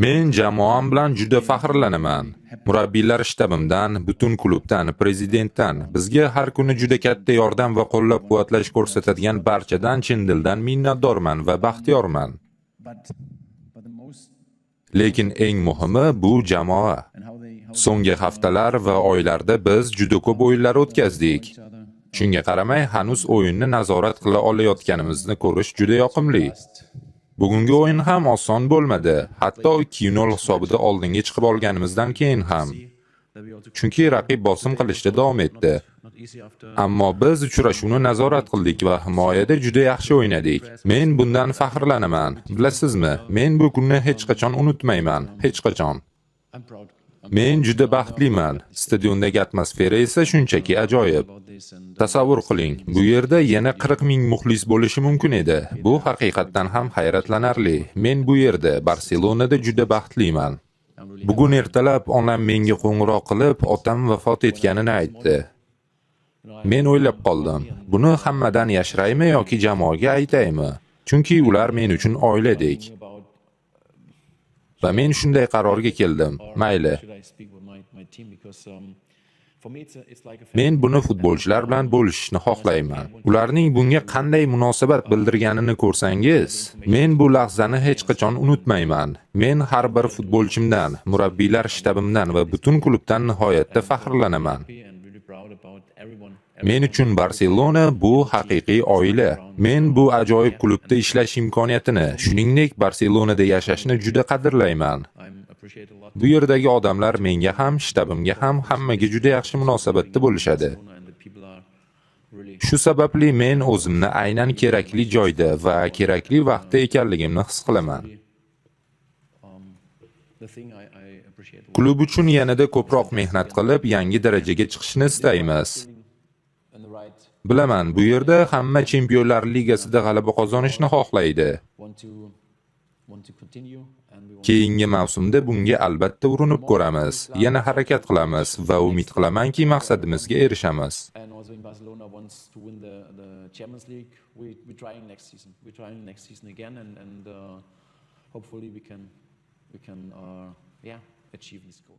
Men jamoam bilan juda faxrlanaman. Murabbiylar shtabimdan, butun klubdan, prezidentdan, bizga har kuni juda katta yordam va qo'llab-quvvatlash ko'rsatadigan barchadan chin dildan minnatdorman va baxtiyorman. Lekin eng muhimi bu jamoa. So'nggi haftalar va oylarda biz juda ko'p o'yinlar o'tkazdik. Shunga qaramay, hanuz o'yinni nazorat qila olayotganimizni ko'rish juda yoqimli. Bugungi o'yin ham oson bo'lmadi, hatto 2-0 hisobida oldinga chiqib olganimizdan keyin ham. Chunki raqib bosim qilishda davom etdi. Ammo biz uchrashuvni nazorat qildik va himoyada juda yaxshi o'ynadik. Men bundan faxrlanaman. Bilasizmi, men bu kunni hech qachon unutmayman, hech qachon. Men juda baxtliman. Stadiondagi atmosfera esa shunchaki ajoyib. Tasavvur qiling, bu yerda yana 40 ming muxlis bo'lishi mumkin edi. Bu haqiqatdan ham hayratlanarli. Men bu yerda, Barselonada juda baxtliman. Bugun ertalab onam menga qo'ng'iroq qilib, otam vafot etganini aytdi. Men o'ylab qoldim, buni hammadan yashiraymi yoki jamoaga aytaymi? Chunki ular men uchun oiladek. Va men shunday qarorga keldim. Mayli. Men buni futbolchilar bilan bo'lishni xohlayman. Ularning bunga qanday munosabat bildirganini ko'rsangiz, men bu lahzani hech qachon unutmayman. Men har bir futbolchimdan, murabbiylar shtabimdan va butun klubdan nihoyatda faxrlanaman. Men uchun Barselona bu haqiqiy oila. Men bu ajoyib klubda ishlash imkoniyatini, shuningdek Barselonada yashashni juda qadrlayman. Bu yerdagi odamlar menga ham, shtabimga ham hammaga juda yaxshi munosabatda bo'lishadi. Shu sababli men o'zimni aynan kerakli joyda va kerakli vaqtda ekanligimni his qilaman. Klub uchun yanada ko'proq mehnat qilib, yangi darajaga chiqishni istaymiz. Bilaman, bu yerda hamma Chempionlar Ligasida g'alaba qozonishni xohlaydi. Keyingi mavsumda bunga albatta urinib ko'ramiz, yana harakat qilamiz va umid qilamanki, maqsadimizga erishamiz. Hopefully we can achieve this goal.